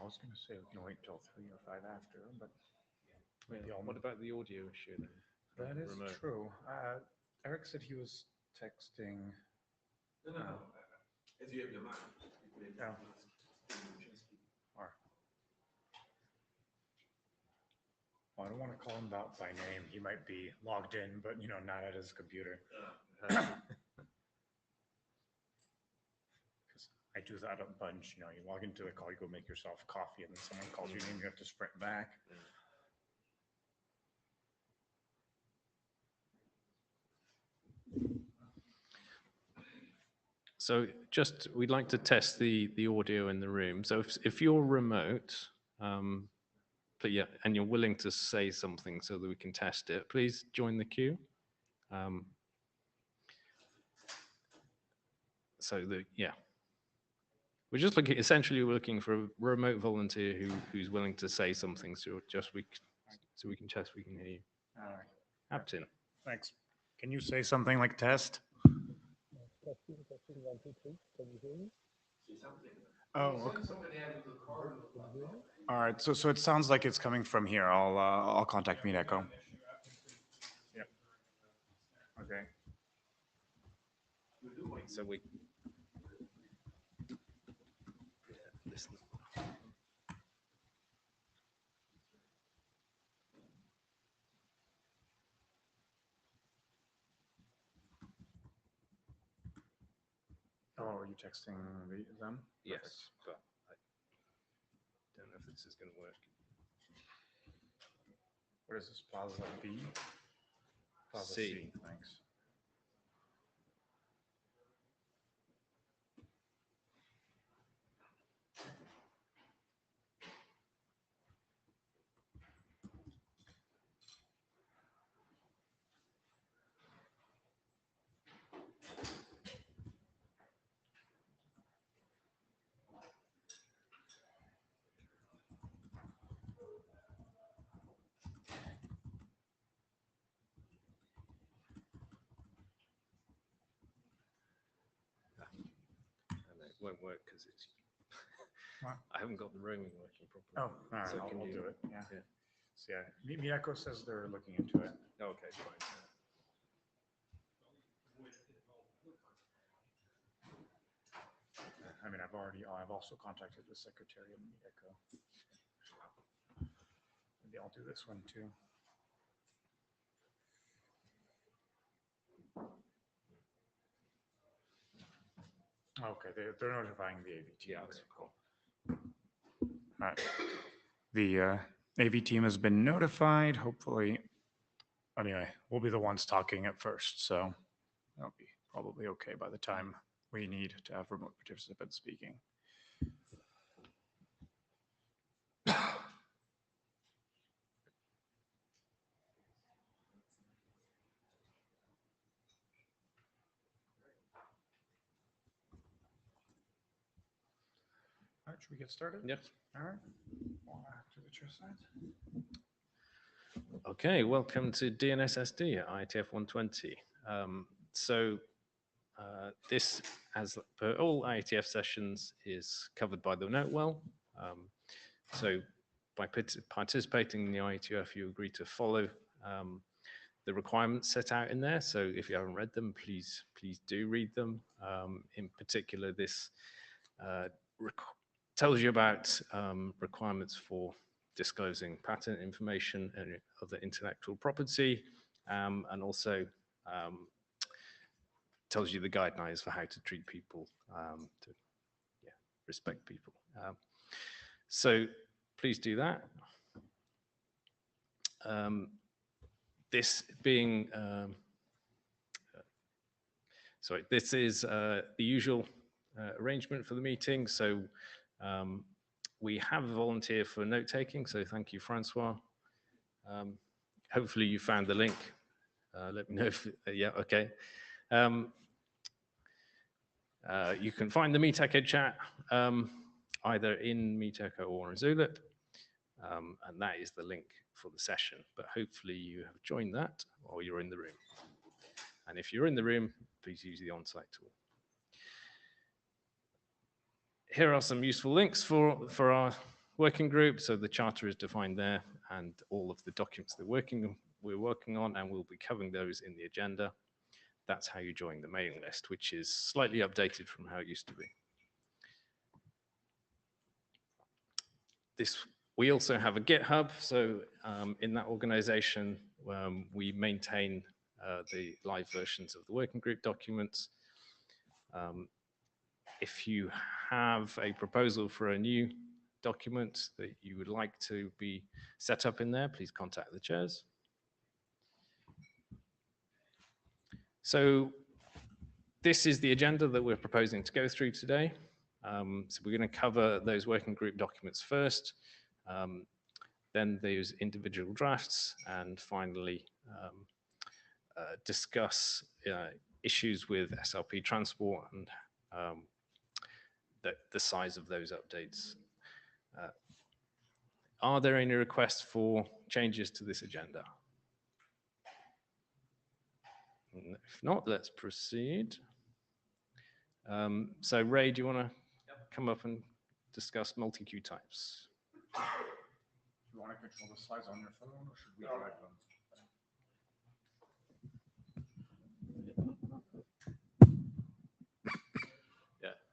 I was going to say we can wait till 3 or 5 after, but maybe what about the audio issue then? That is remote. True. Eric said he was texting. No. If you have your mic. Yeah. Or, well, I don't want to call him out by name. He might be logged in, but not at his computer. I do that a bunch. You log into the call, you go make yourself coffee, and then someone calls your name, you have to sprint back. So we'd like to test the audio in the room. So if you're remote, but yeah, and you're willing to say something so that we can test it, please join the queue. We're just essentially we're looking for a remote volunteer who's willing to say something, so we can test we can hear you. All right. Captain. Thanks. Can you say something like test? Testing, 1, 2, 3. Can you hear me? Oh, okay. All right. So it sounds like it's coming from here. I'll contact Meet Echo. Yep. Okay. So we listen. Oh, are you texting them? Yes, but I don't know if this is going to work. What is this? Plaza B? Plaza C. C. Thanks. Won't work because it's. What? I haven't got the roaming working properly. Oh, all right. So I'll do it. Yeah. Yeah. So yeah, Meet Echo says they're looking into it. Okay, fine. I mean, I've also contacted the secretary of Meet Echo. Maybe I'll do this one too. Okay, they're notifying the AV team. Yeah, okay, cool. All right. The AV team has been notified. Hopefully, anyway, we'll be the ones talking at first, so that'll be probably okay by the time we need to have remote participants speaking. All right, should we get started? Yep. All right. To the chair side. Okay, welcome to DNSSD at IETF 120. This, as per all IETF sessions, is covered by the Notewell. So by participating in the IETF, you agree to follow the requirements set out in there. So if you haven't read them, please do read them. In particular, this tells you about requirements for disclosing patent information and other intellectual property, and also tells you the guidelines for how to treat people, to respect people. So please do that. This being, this is the usual arrangement for the meeting. So we have a volunteer for note-taking, so thank you, Francois. Hopefully you found the link. Let me know if, yeah, okay. You can find the Meet Echo chat either in Meet Echo or in Zulip, and that is the link for the session. But hopefully you have joined that or you're in the room. And if you're in the room, please use the on-site tool. Here are some useful links for our working group. So the charter is defined there, and all of the documents we're working on, and we'll be covering those in the agenda. That's how you join the mailing list, which is slightly updated from how it used to be. We also have a GitHub. So in that organization, we maintain the live versions of the working group documents. If you have a proposal for a new document that you would like to be set up in there, please contact the chairs. So this is the agenda that we're proposing to go through today. So we're going to cover those working group documents first, then those individual drafts, and finally discuss issues with SLP transport and the size of those updates. Are there any requests for changes to this agenda? If not, let's proceed. So Ray, do you want to come up and discuss multi-queue types? Do you want to control the slides on your phone, or should we drag them?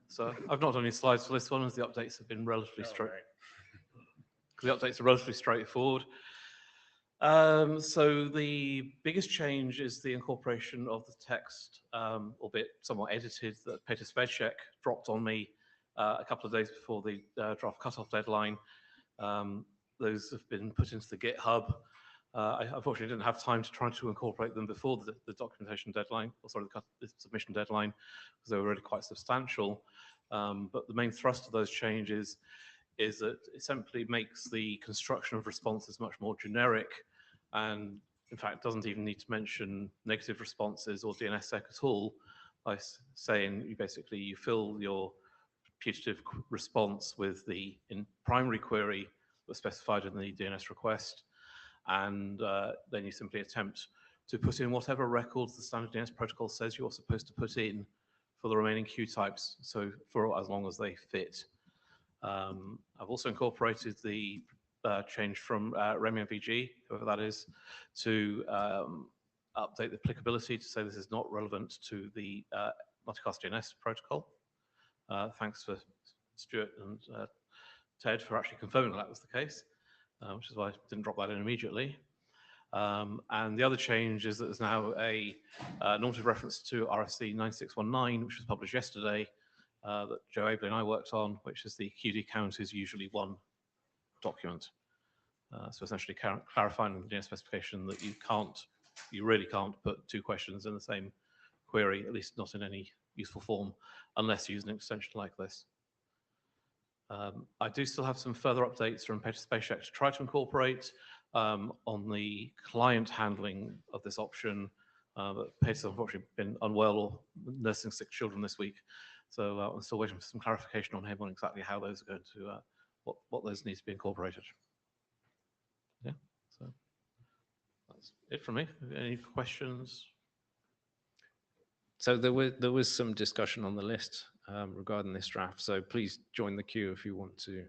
So I've not done any slides for this one, as the updates have been relatively straightforward. So the biggest change is the incorporation of the text, albeit somewhat edited, that Peter Spedcheck dropped on me a couple of days before the draft cutoff deadline. Those have been put into the GitHub. I unfortunately didn't have time to try to incorporate them before the documentation deadline, or sorry, the submission deadline, because they were already quite substantial. But the main thrust of those changes is that it simply makes the construction of responses much more generic, and in fact doesn't even need to mention negative responses or DNSSEC at all, by saying you fill your putative response with the primary query that's specified in the DNS request, and then you simply attempt to put in whatever records the standard DNS protocol says you're supposed to put in for the remaining queue types, so for as long as they fit. I've also incorporated the change from RemMVG, whoever that is, to update the applicability to say this is not relevant to the multicast DNS protocol. Thanks for Stuart and Ted for actually confirming that was the case, which is why I didn't drop that in immediately. And the other change is that there's now a normative reference to RFC 9619, which was published yesterday, that Joe Abley and I worked on, which is the QD count is usually one document. So essentially clarifying in the DNS specification that you really can't put two questions in the same query, at least not in any useful form, unless you use an extension like this. I do still have some further updates from Peter Spacek to try to incorporate on the client handling of this option. But Peter's unfortunately been unwell or nursing sick children this week. So I'm still waiting for some clarification on him on exactly how those are going to, what those need to be incorporated. Yeah, so that's it from me. Any questions? So there was some discussion on the list regarding this draft. So please join the queue if you want to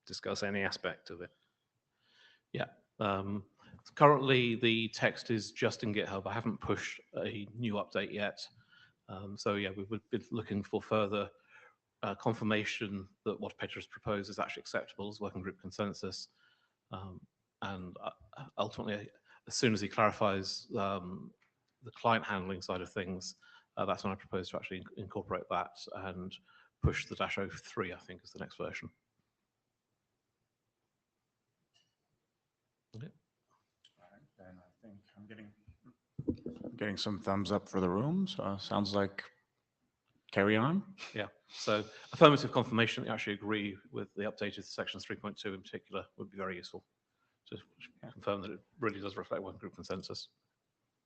discuss any aspect of it. Yeah. Currently, the text is just in GitHub. I haven't pushed a new update yet. So yeah, we would be looking for further confirmation that what Peter has proposed is actually acceptable as working group consensus. And ultimately, as soon as he clarifies the client handling side of things, that's when I propose to actually incorporate that and push the -03, I think, is the next version. Okay. All right, then I think I'm getting some thumbs up for the room, so sounds like carry on. Yeah, so affirmative confirmation that you actually agree with the updated section 3.2 in particular would be very useful to confirm that it really does reflect working group consensus.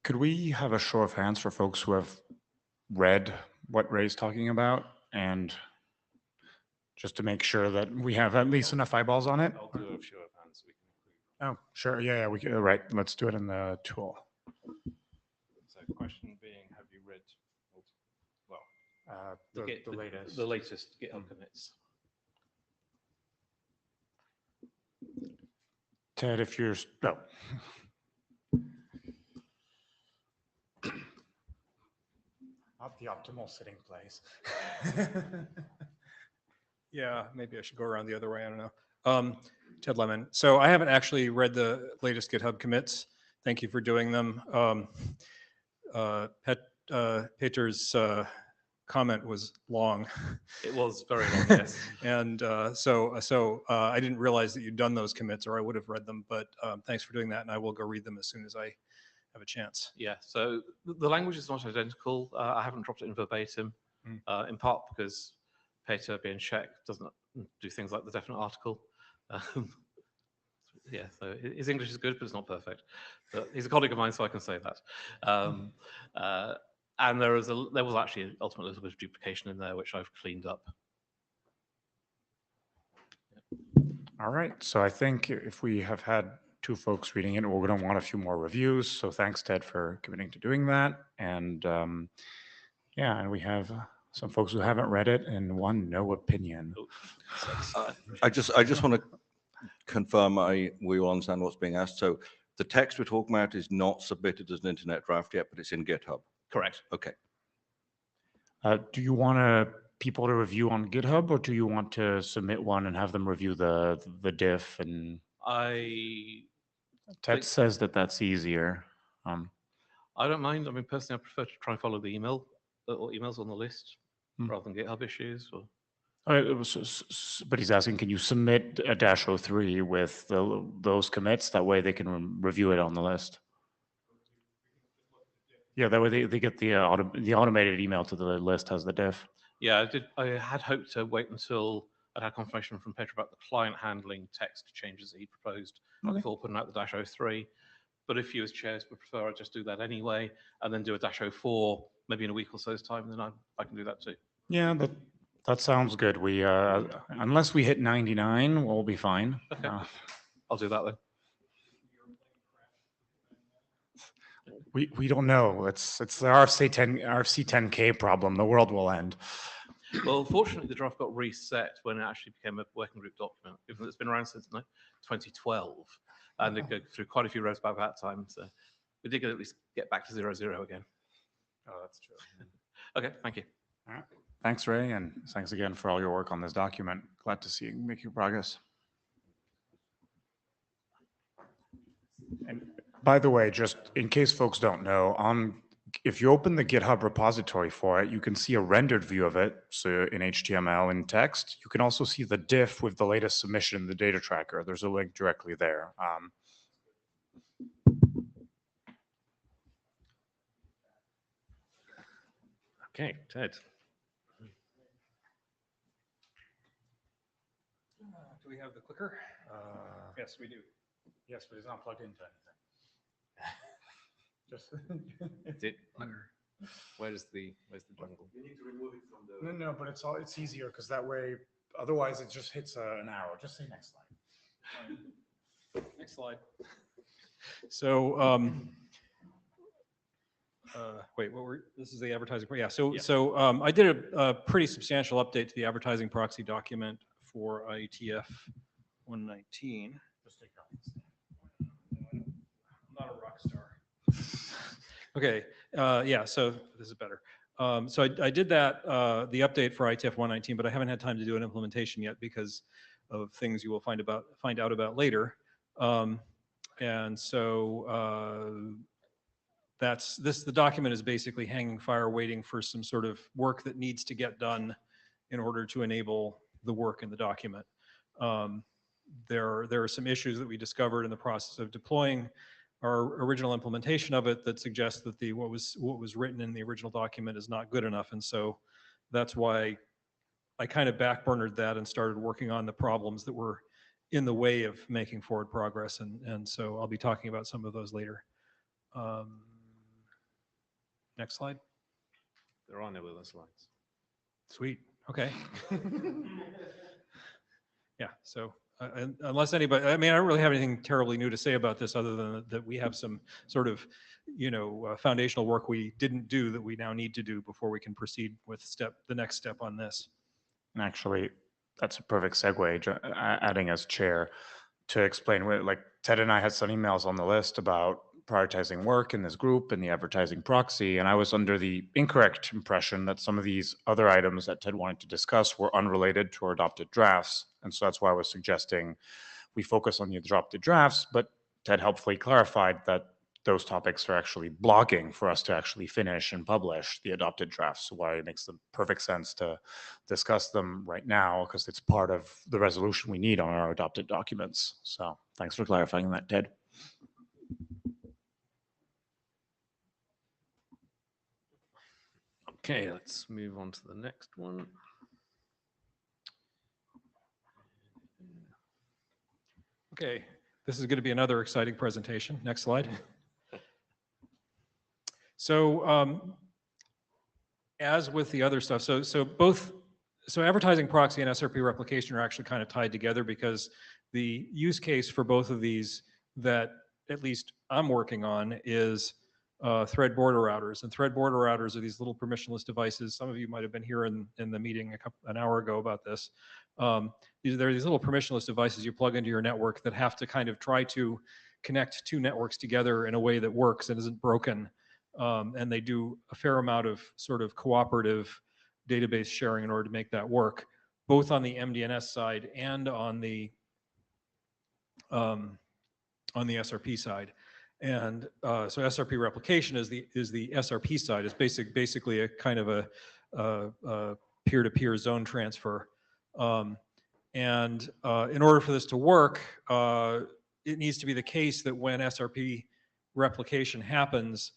Could we have a show of hands for folks who have read what Ray's talking about, and just to make sure that we have at least enough eyeballs on it? I'll do a show of hands so we can include. Oh, sure. Yeah, we can. Right. Let's do it in the tool. So question being, have you read, well, The latest. The latest GitHub commits. Ted, if you're, no. Not the optimal sitting place. Yeah, maybe I should go around the other way. I don't know. Ted Lemon. So I haven't actually read the latest GitHub commits. Thank you for doing them. Peter's comment was long. It was very long, yes. And so I didn't realize that you'd done those commits, or I would have read them. But thanks for doing that, and I will go read them as soon as I have a chance. Yeah, so the language is not identical. I haven't dropped it in verbatim, in part because Peter, being Czech, doesn't do things like the definite article. Yeah, so his English is good, but it's not perfect. But he's a colleague of mine, so I can say that. And there was actually ultimately a little bit of duplication in there, which I've cleaned up. All right, so I think if we have had two folks reading it, we're going to want a few more reviews. So thanks, Ted, for committing to doing that. And yeah, and we have some folks who haven't read it and one no opinion. I just want to confirm we all understand what's being asked. So the text we're talking about is not submitted as an internet draft yet, but it's in GitHub. Correct. Okay. Do you want people to review on GitHub, or do you want to submit one and have them review the diff? And Ted says that that's easier. I don't mind. I mean, personally, I prefer to try and follow the email or emails on the list rather than GitHub issues. Or... But he's asking, can you submit a -03 with those commits? That way they can review it on the list. Yeah, that way they get the automated email to the list has the diff. Yeah, I had hoped to wait until I had confirmation from Peter about the client handling text changes that he proposed before putting out the -03. But if you as chairs would prefer, I'd just do that anyway, and then do a -04 maybe in a week or so's time, then I can do that too. Yeah, that sounds good. We unless we hit 99, we'll be fine. Okay, I'll do that then. We don't know. It's the RFC10K problem. The world will end. Well, fortunately, the draft got reset when it actually became a working group document, even though it's been around since 2012, and it goes through quite a few rows by that time. So we did at least get back to 0.0 again. Oh, that's true. Okay, thank you. All right. Thanks, Ray, and thanks again for all your work on this document. Glad to see you making progress. And by the way, just in case folks don't know, if you open the GitHub repository for it, you can see a rendered view of it, so in HTML and text. You can also see the diff with the latest submission in the data tracker. There's a link directly there. Okay, Ted. Do we have the clicker? Yes, we do. Yes, but it's not plugged into anything. Just Where's the jungle? You need to remove it from the... No, but it's easier because that way, otherwise it just hits an arrow. Just say next slide. Next slide. So, wait, this is the advertising. Yeah. So I did a pretty substantial update to the advertising proxy document for IETF 119. I'm not a rock star. Okay. Yeah. So this is better. So I did that, the update for IETF 119, but I haven't had time to do an implementation yet because of things you will find out about later. And so the document is basically hanging fire, waiting for some sort of work that needs to get done in order to enable the work in the document. There are some issues that we discovered in the process of deploying our original implementation of it that suggests that what was written in the original document is not good enough, and so that's why I kind of backburnered that and started working on the problems that were in the way of making forward progress, and so I'll be talking about some of those later. Next slide. There are no other slides. Sweet. Okay. Yeah. So unless anybody, I mean, I don't really have anything terribly new to say about this other than that we have some sort of, foundational work we didn't do that we now need to do before we can proceed with the next step on this. And actually, that's a perfect segue, adding as chair, to explain Ted and I had some emails on the list about prioritizing work in this group and the advertising proxy, and I was under the incorrect impression that some of these other items that Ted wanted to discuss were unrelated to our adopted drafts. And so that's why I was suggesting we focus on the adopted drafts, but Ted helpfully clarified that those topics are actually blocking for us to actually finish and publish the adopted drafts. So why it makes the perfect sense to discuss them right now, because it's part of the resolution we need on our adopted documents. So thanks for clarifying that, Ted. Okay, let's move on to the next one. Okay, this is going to be another exciting presentation. Next slide. So as with the other stuff, so advertising proxy and SRP replication are actually kind of tied together, because the use case for both of these that at least I'm working on is thread border routers. And thread border routers are these little permissionless devices. Some of you might have been here in the meeting an hour ago about this. There are these little permissionless devices you plug into your network that have to kind of try to connect two networks together in a way that works and isn't broken. And they do a fair amount of sort of cooperative database sharing in order to make that work, both on the MDNS side and on the SRP side. And so SRP replication is the SRP side. It's basically a kind of a peer-to-peer zone transfer. And in order for this to work, it needs to be the case that when SRP replication happens,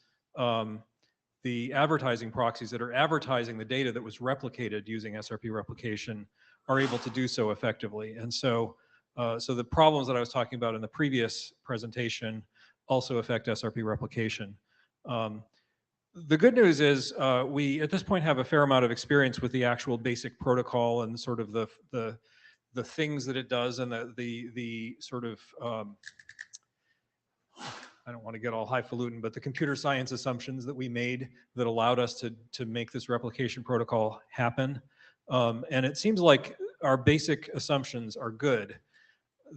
the advertising proxies that are advertising the data that was replicated using SRP replication are able to do so effectively. And so, so the problems that I was talking about in the previous presentation also affect SRP replication. The good news is we, at this point, have a fair amount of experience with the actual basic protocol and sort of the things that it does, and the sort of I don't want to get all highfalutin, but the computer science assumptions that we made that allowed us to make this replication protocol happen. And it seems like our basic assumptions are good.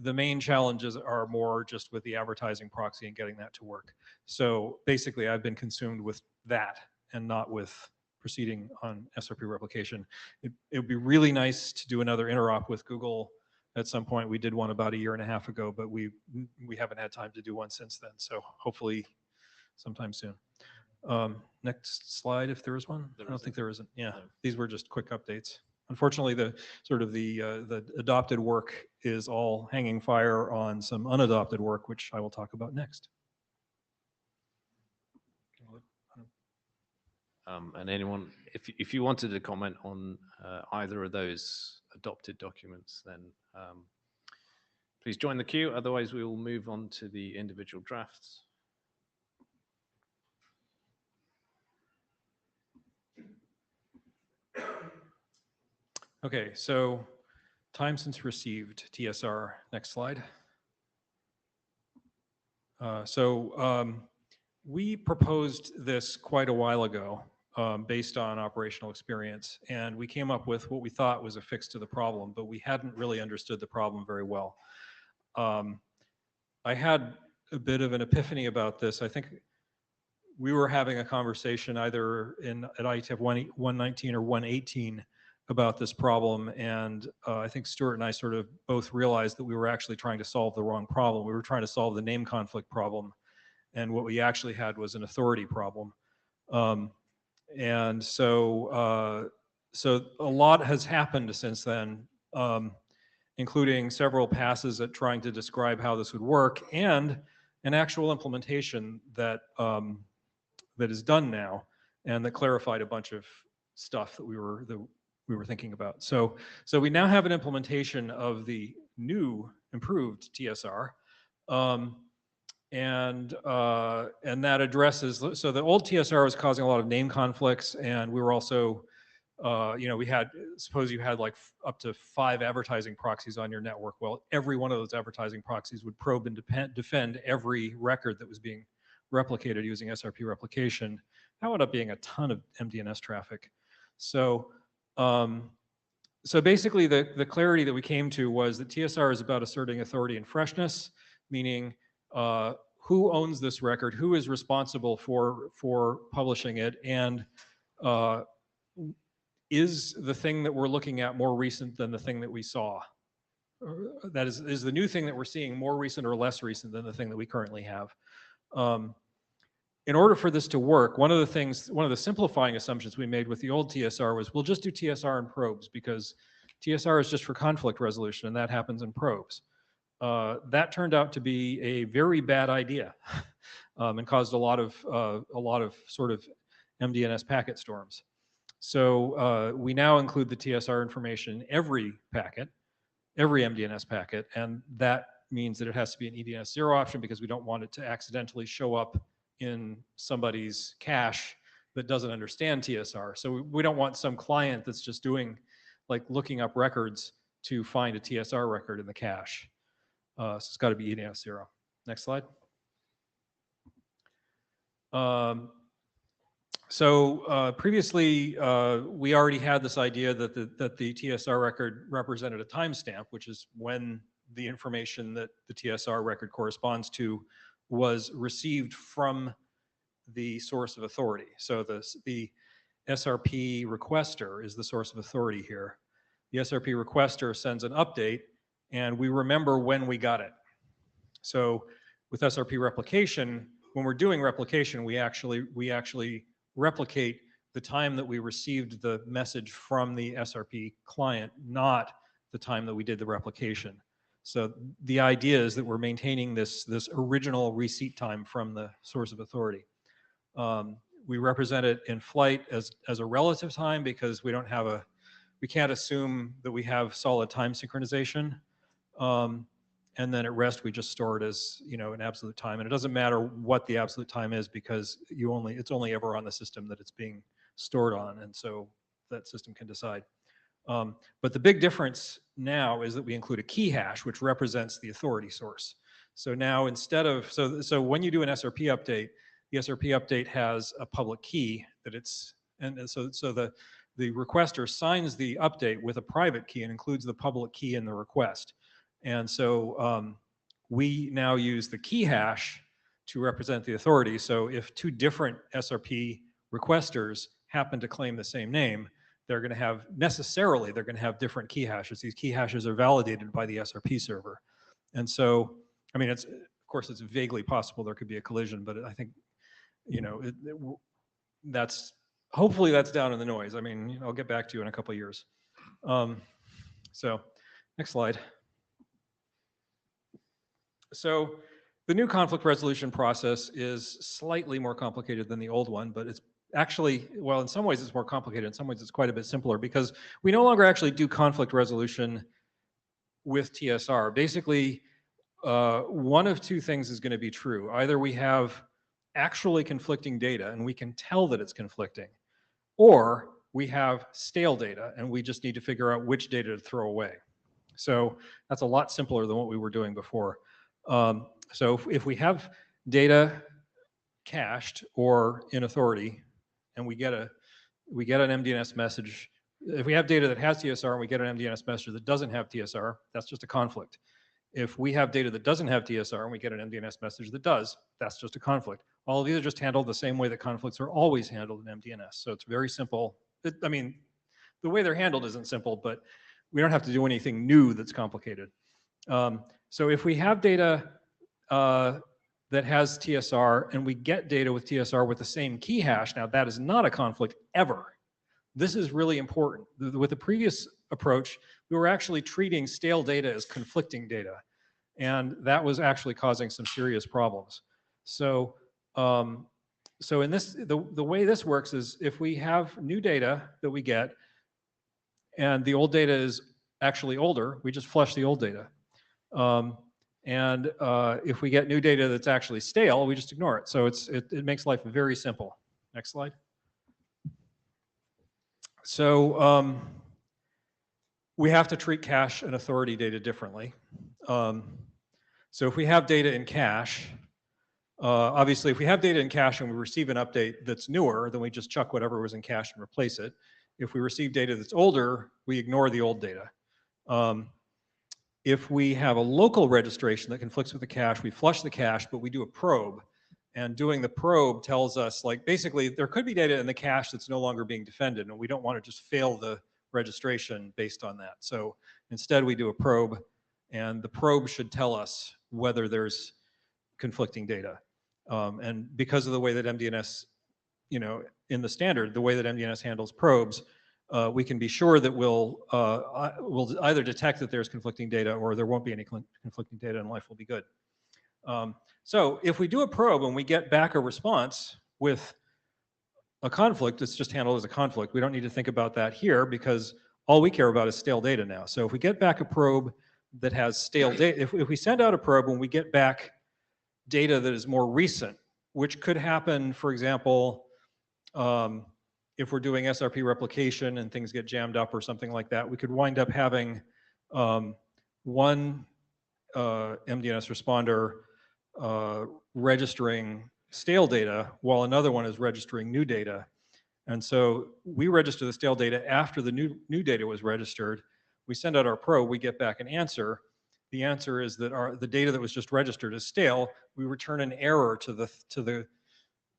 The main challenges are more just with the advertising proxy and getting that to work. So basically, I've been consumed with that and not with proceeding on SRP replication. It would be really nice to do another interop with Google at some point. We did one about 1.5 years ago, but we haven't had time to do one since then. So hopefully sometime soon. Next slide, if there is one. I don't think there isn't. Yeah, these were just quick updates. Unfortunately, the adopted work is all hanging fire on some unadopted work, which I will talk about next. And anyone, if you wanted to comment on either of those adopted documents, then please join the queue. Otherwise, we will move on to the individual drafts. Okay, so time since received, TSR. Next slide. We proposed this quite a while ago based on operational experience, and we came up with what we thought was a fix to the problem, but we hadn't really understood the problem very well. I had a bit of an epiphany about this. I think we were having a conversation either at IETF 119 or 118 about this problem, and I think Stuart and I sort of both realized that we were actually trying to solve the wrong problem. We were trying to solve the name conflict problem, and what we actually had was an authority problem. And so a lot has happened since then, including several passes at trying to describe how this would work, and an actual implementation that that is done now, and that clarified a bunch of stuff that we were thinking about. So we now have an implementation of the new improved TSR, and that addresses. So the old TSR was causing a lot of name conflicts, and we were also, we had, suppose you had like up to 5 advertising proxies on your network. Well, every one of those advertising proxies would probe and defend every record that was being replicated using SRP replication. That wound up being a ton of MDNS traffic. So basically the clarity that we came to was that TSR is about asserting authority and freshness. meaning who owns this record, who is responsible for publishing it, and is the thing that we're looking at more recent than the thing that we saw? That is the new thing that we're seeing more recent or less recent than the thing that we currently have? In order for this to work, one of the simplifying assumptions we made with the old TSR was we'll just do TSR in probes because TSR is just for conflict resolution and that happens in probes. That turned out to be a very bad idea and caused a lot of sort of MDNS packet storms. So we now include the TSR information in every packet, every MDNS packet, and that means that it has to be an EDNS 0 option because we don't want it to accidentally show up in somebody's cache that doesn't understand TSR. So we don't want some client that's just doing, like looking up records to find a TSR record in the cache. So it's got to be EDNS 0. Next slide. Previously, we already had this idea that the TSR record represented a timestamp, which is when the information that the TSR record corresponds to was received from the source of authority. So the SRP requester is the source of authority here. The SRP requester sends an update, and we remember when we got it. So with SRP replication, when we're doing replication, we actually replicate the time that we received the message from the SRP client, not the time that we did the replication. So the idea is that we're maintaining this original receipt time from the source of authority. We represent it in flight as a relative time because we can't assume that we have solid time synchronization. And then at rest, we just store it as, an absolute time. And it doesn't matter what the absolute time is because it's only ever on the system that it's being stored on. And so that system can decide. But the big difference now is that we include a key hash, which represents the authority source. So now instead of, so when you do an SRP update, the SRP update has a public key that so the requester signs the update with a private key and includes the public key in the request. And so we now use the key hash to represent the authority. So if two different SRP requesters happen to claim the same name, they're going to have different key hashes. These key hashes are validated by the SRP server. And so, I mean, of course, it's vaguely possible there could be a collision, but I think, hopefully that's down in the noise. I mean, I'll get back to you in a couple of years. So next slide. So the new conflict resolution process is slightly more complicated than the old one, but it's actually, well, in some ways it's more complicated. In some ways it's quite a bit simpler because we no longer actually do conflict resolution with TSR. Basically, one of two things is going to be true. Either we have actually conflicting data and we can tell that it's conflicting, or we have stale data and we just need to figure out which data to throw away. So that's a lot simpler than what we were doing before. So if we have data cached or in authority and we get an MDNS message, if we have data that has TSR and we get an MDNS message that doesn't have TSR, that's just a conflict. If we have data that doesn't have TSR and we get an MDNS message that does, that's just a conflict. All of these are just handled the same way that conflicts are always handled in MDNS. So it's very simple. I mean, the way they're handled isn't simple, but we don't have to do anything new that's complicated. So if we have data that has TSR and we get data with TSR with the same key hash, now that is not a conflict ever. This is really important. With the previous approach, we were actually treating stale data as conflicting data, and that was actually causing some serious problems. So, in this, the way this works is if we have new data that we get, and the old data is actually older, we just flush the old data. If we get new data that's actually stale, we just ignore it. So it makes life very simple. Next slide. So we have to treat cache and authority data differently. So if we have data in cache, obviously if we have data in cache and we receive an update that's newer, then we just chuck whatever was in cache and replace it. If we receive data that's older, we ignore the old data. If we have a local registration that conflicts with the cache, we flush the cache, but we do a probe. And doing the probe tells us, like, basically, there could be data in the cache that's no longer being defended, and we don't want to just fail the registration based on that. So instead, we do a probe, and the probe should tell us whether there's conflicting data. And because of the way that MDNS, in the standard, the way that MDNS handles probes, we can be sure that we'll either detect that there's conflicting data or there won't be any conflicting data and life will be good. So if we do a probe and we get back a response with a conflict, it's just handled as a conflict. We don't need to think about that here because all we care about is stale data now. So if we get back a probe that has stale data, if we send out a probe and we get back data that is more recent, which could happen, for example, if we're doing SRP replication and things get jammed up or something like that, we could wind up having one MDNS responder registering stale data while another one is registering new data. And so we register the stale data after the new data was registered. We send out our probe, we get back an answer. The answer is that the data that was just registered is stale. We return an error to the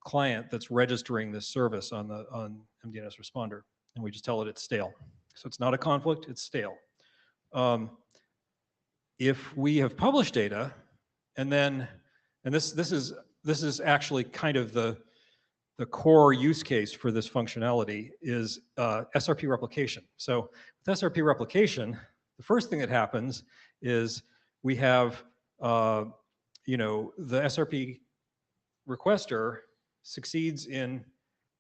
client that's registering this service on MDNS responder, and we just tell it it's stale. So it's not a conflict, it's stale. If we have published data, and this is actually kind of the core use case for this functionality is SRP replication. So with SRP replication, the first thing that happens is we have the SRP requester succeeds in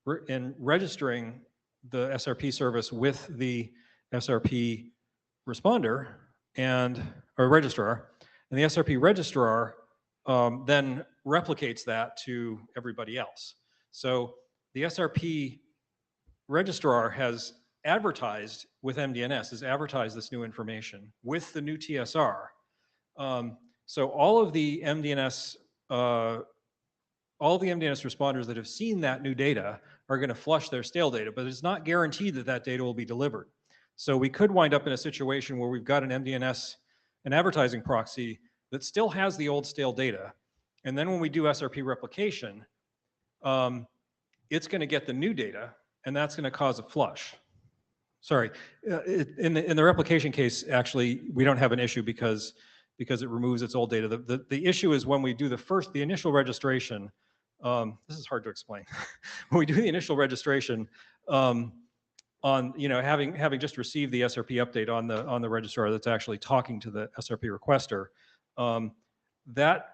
registering the SRP service with the SRP responder or registrar, and the SRP registrar then replicates that to everybody else. So the SRP registrar has advertised with MDNS, has advertised this new information with the new TSR. So all of the MDNS responders that have seen that new data are going to flush their stale data, but it's not guaranteed that that data will be delivered. So we could wind up in a situation where we've got an MDNS, an advertising proxy that still has the old stale data. And then when we do SRP replication, it's going to get the new data, and that's going to cause a flush. Sorry, in the replication case, actually, we don't have an issue because it removes its old data. The issue is when we do the initial registration. This is hard to explain. When we do the initial registration, on having just received the SRP update on the registrar that's actually talking to the SRP requester, that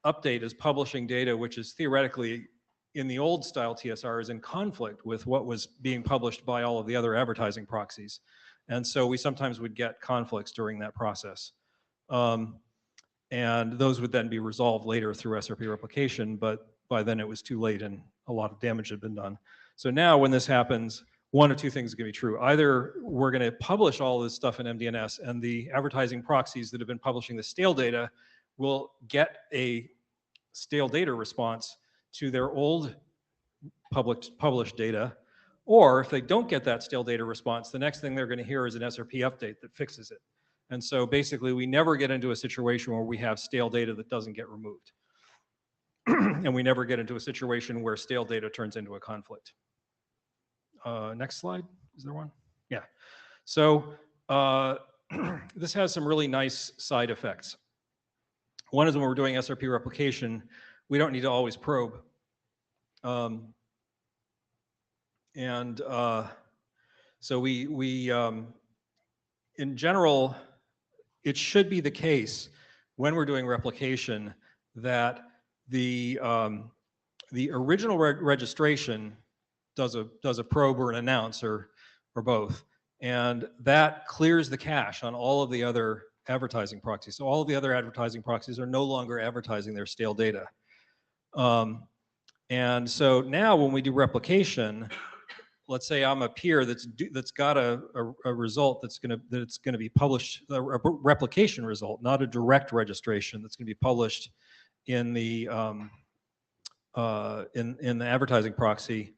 update is publishing data which is theoretically in the old style TSR is in conflict with what was being published by all of the other advertising proxies. And so we sometimes would get conflicts during that process. And those would then be resolved later through SRP replication, but by then it was too late and a lot of damage had been done. So now when this happens, one of two things is going to be true. Either we're going to publish all this stuff in MDNS and the advertising proxies that have been publishing the stale data will get a stale data response to their old published data, or if they don't get that stale data response, the next thing they're going to hear is an SRP update that fixes it. And so basically we never get into a situation where we have stale data that doesn't get removed. And we never get into a situation where stale data turns into a conflict. Next slide, is there one? Yeah. So this has some really nice side effects. One is when we're doing SRP replication, we don't need to always probe. So we in general, it should be the case when we're doing replication that the original registration does a probe or an announce or both, and that clears the cache on all of the other advertising proxies. So all of the other advertising proxies are no longer advertising their stale data. And so now when we do replication, let's say I'm a peer that's got a result that's going to be published, a replication result, not a direct registration that's going to be published in the advertising proxy.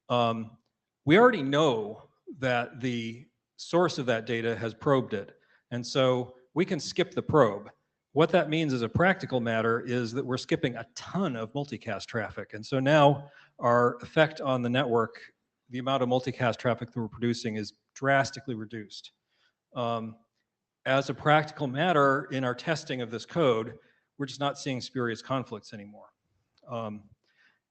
We already know that the source of that data has probed it, and so we can skip the probe. What that means as a practical matter is that we're skipping a ton of multicast traffic. And so now our effect on the network, the amount of multicast traffic that we're producing is drastically reduced. As a practical matter, in our testing of this code, we're just not seeing spurious conflicts anymore.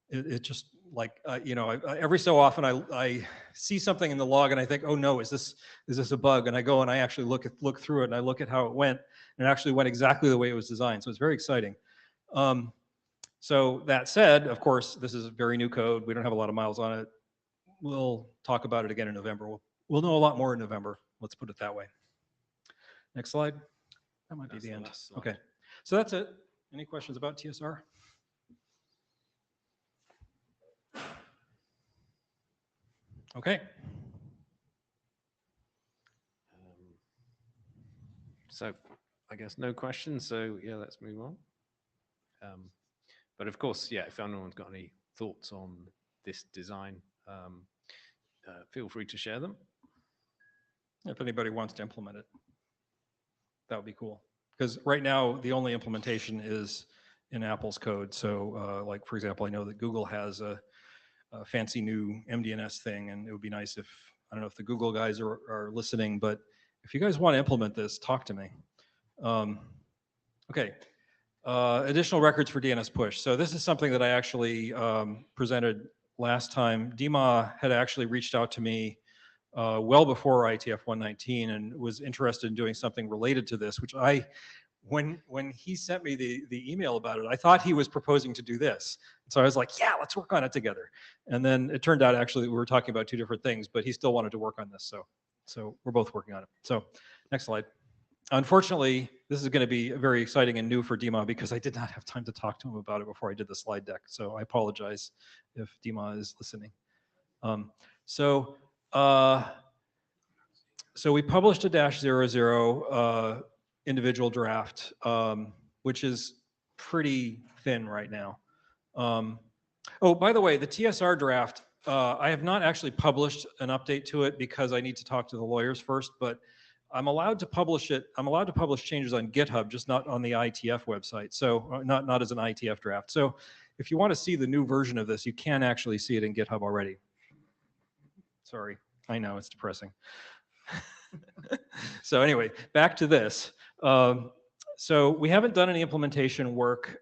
It just like, every so often I see something in the log and I think, oh no, is this a bug? And I go and I actually look through it and I look at how it went, and it actually went exactly the way it was designed. So it's very exciting. So that said, of course, this is very new code. We don't have a lot of miles on it. We'll talk about it again in November. We'll know a lot more in November. Let's put it that way. Next slide. That might be the end. Okay. So that's it. Any questions about TSR? Okay. So I guess no questions. So yeah, let's move on. But of course, yeah, if anyone's got any thoughts on this design, feel free to share them. If anybody wants to implement it, that would be cool. Because right now, the only implementation is in Apple's code. So like, for example, I know that Google has a fancy new MDNS thing, and it would be nice if, I don't know if the Google guys are listening, but if you guys want to implement this, talk to me. Okay, additional records for DNS push. So this is something that I actually presented last time. DMA had actually reached out to me well before IETF 119 and was interested in doing something related to this, which when he sent me the email about it, I thought he was proposing to do this. So I was like, yeah, let's work on it together. And then it turned out actually we were talking about two different things, but he still wanted to work on this. So we're both working on it. So next slide. Unfortunately, this is going to be very exciting and new for DMA because I did not have time to talk to him about it before I did the slide deck. So I apologize if DMA is listening. So we published a -00 individual draft, which is pretty thin right now. Oh, by the way, the TSR draft, I have not actually published an update to it because I need to talk to the lawyers first, but I'm allowed to publish it. I'm allowed to publish changes on GitHub, just not on the IETF website. So not as an IETF draft. So if you want to see the new version of this, you can actually see it in GitHub already. Sorry, I know it's depressing. So anyway, back to this. So we haven't done any implementation work,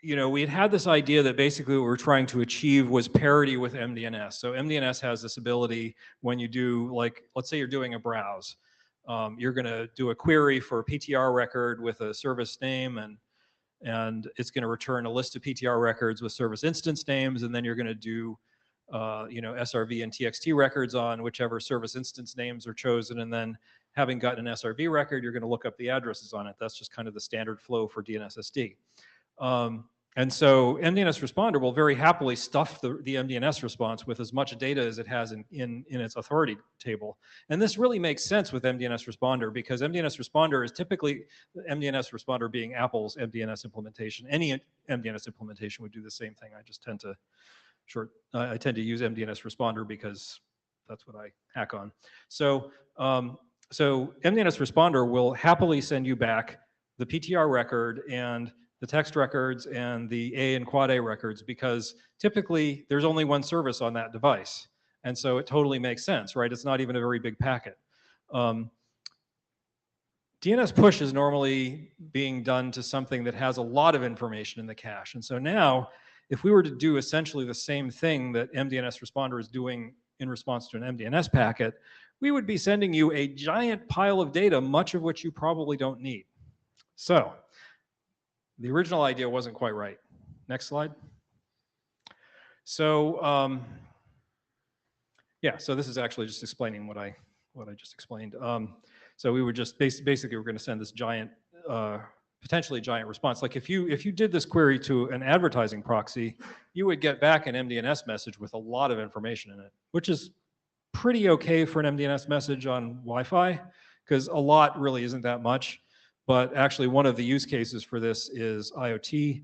we had this idea that basically what we're trying to achieve was parity with MDNS. So MDNS has this ability when you do, like, let's say you're doing a browse. You're going to do a query for a PTR record with a service name, and it's going to return a list of PTR records with service instance names, and then you're going to do SRV and TXT records on whichever service instance names are chosen, and then having gotten an SRV record, you're going to look up the addresses on it. That's just kind of the standard flow for DNSSD. And so MDNS Responder will very happily stuff the MDNS response with as much data as it has in its authority table. And this really makes sense with MDNS Responder because MDNS Responder is typically, MDNS Responder being Apple's MDNS implementation. Any MDNS implementation would do the same thing. I just tend to use MDNS Responder because that's what I hack on. So MDNS Responder will happily send you back the PTR record and the text records and the A and quad A records because typically there's only one service on that device. And so it totally makes sense, right? It's not even a very big packet. DNS push is normally being done to something that has a lot of information in the cache. And so now, if we were to do essentially the same thing that MDNS Responder is doing in response to an MDNS packet, we would be sending you a giant pile of data, much of which you probably don't need. So the original idea wasn't quite right. Next slide. So so this is actually just explaining what I just explained. So we would just basically we're going to send this giant, potentially giant response. Like if you did this query to an advertising proxy, you would get back an MDNS message with a lot of information in it, which is pretty okay for an MDNS message on Wi-Fi because a lot really isn't that much. But actually, one of the use cases for this is IoT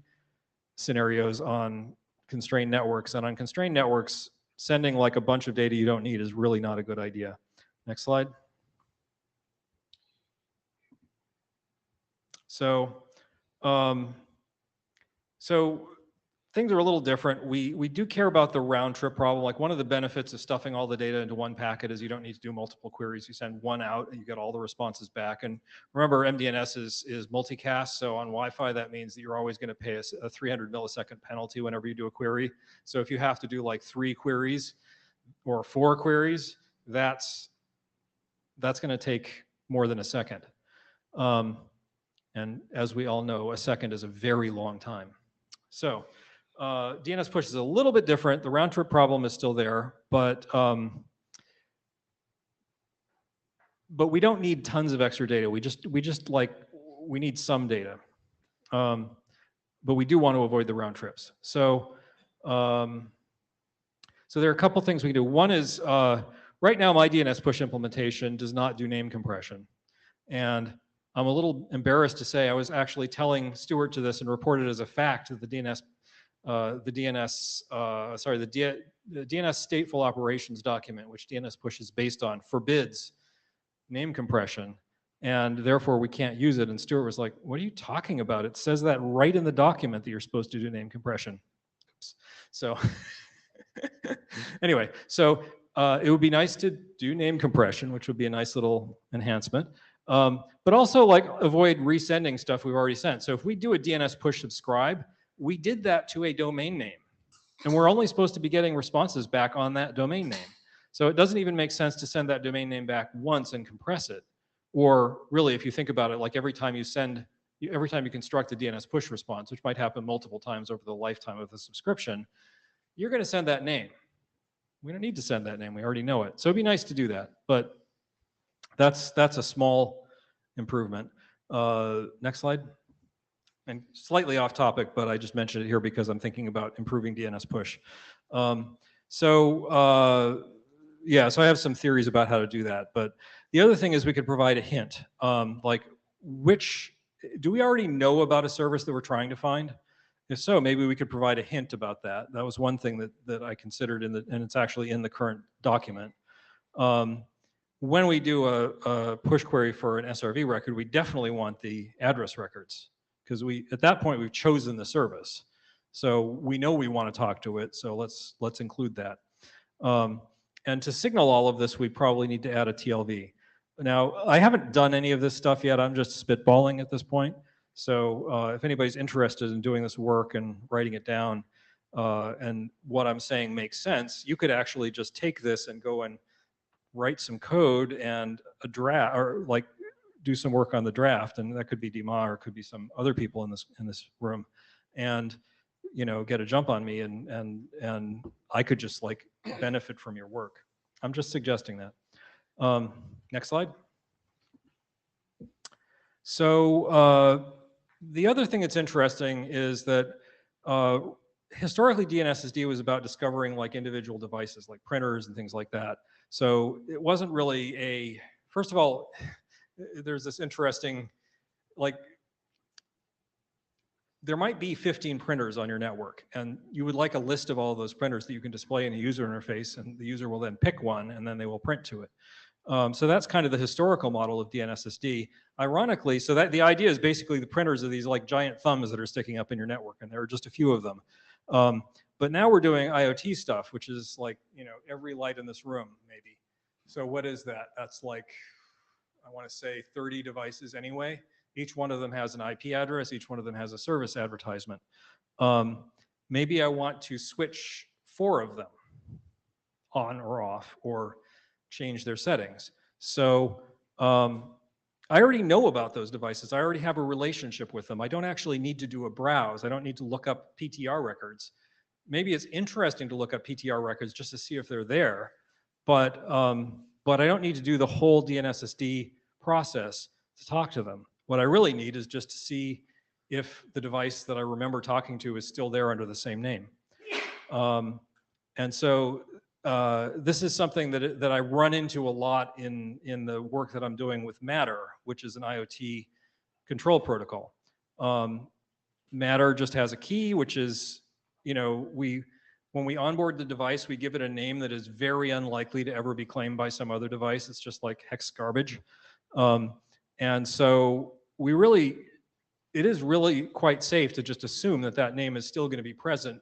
scenarios on constrained networks. And on constrained networks, sending like a bunch of data you don't need is really not a good idea. Next slide. So, so things are a little different. We do care about the round trip problem. Like one of the benefits of stuffing all the data into one packet is you don't need to do multiple queries. You send one out and you get all the responses back. And remember, MDNS is multicast. So on Wi-Fi, that means that you're always going to pay a 300 millisecond penalty whenever you do a query. So if you have to do like 3 queries or 4 queries, that's going to take more than a second. And as we all know, a second is a very long time. So DNS push is a little bit different. The round trip problem is still there, but we don't need tons of extra data. We need some data, but we do want to avoid the round trips. So so there are a couple things we can do. One is right now my DNS push implementation does not do name compression, and I'm a little embarrassed to say I was actually telling Stuart to this and reported as a fact that the DNS stateful operations document, which DNS push is based on, forbids name compression, and therefore we can't use it. And Stuart was like, "What are you talking about? It says that right in the document that you're supposed to do name compression." Oops. So anyway, so it would be nice to do name compression, which would be a nice little enhancement. But also like avoid resending stuff we've already sent. So if we do a DNS push subscribe, we did that to a domain name, and we're only supposed to be getting responses back on that domain name. So it doesn't even make sense to send that domain name back once and compress it. Or really, if you think about it, like every time you construct a DNS push response, which might happen multiple times over the lifetime of the subscription, you're going to send that name. We don't need to send that name. We already know it. So it'd be nice to do that, but that's a small improvement. Next slide. And slightly off topic, but I just mentioned it here because I'm thinking about improving DNS push. So I have some theories about how to do that. But the other thing is we could provide a hint. Like do we already know about a service that we're trying to find? If so, maybe we could provide a hint about that. That was one thing that I considered and it's actually in the current document. When we do a push query for an SRV record, we definitely want the address records, because at that point we've chosen the service, so we know we want to talk to it. So let's include that. And to signal all of this, we probably need to add a TLV. Now, I haven't done any of this stuff yet. I'm just spitballing at this point. So if anybody's interested in doing this work and writing it down, and what I'm saying makes sense, you could actually just take this and go and write some code and a draft, or like do some work on the draft, and that could be Dima or it could be some other people in this room, and get a jump on me, and I could just like benefit from your work. I'm just suggesting that. Next slide. So the other thing that's interesting is that historically DNSSD was about discovering like individual devices like printers and things like that. So it wasn't really first of all, there's this interesting, like, there might be 15 printers on your network, and you would like a list of all of those printers that you can display in a user interface, and the user will then pick one, and then they will print to it. So that's kind of the historical model of DNSSD. Ironically, so that the idea is basically the printers are these like giant thumbs that are sticking up in your network, and there are just a few of them. But now we're doing IoT stuff, which is like, every light in this room, maybe. So what is that? That's like, I want to say 30 devices anyway. Each one of them has an IP address. Each one of them has a service advertisement. Maybe I want to switch 4 of them on or off, or change their settings. So I already know about those devices. I already have a relationship with them. I don't actually need to do a browse. I don't need to look up PTR records. Maybe it's interesting to look up PTR records just to see if they're there, but I don't need to do the whole DNSSD process to talk to them. What I really need is just to see if the device that I remember talking to is still there under the same name. And so this is something that I run into a lot in the work that I'm doing with Matter, which is an IoT control protocol. Matter just has a key, which is, when we onboard the device, we give it a name that is very unlikely to ever be claimed by some other device. It's just like hex garbage. And so we really it is really quite safe to just assume that that name is still going to be present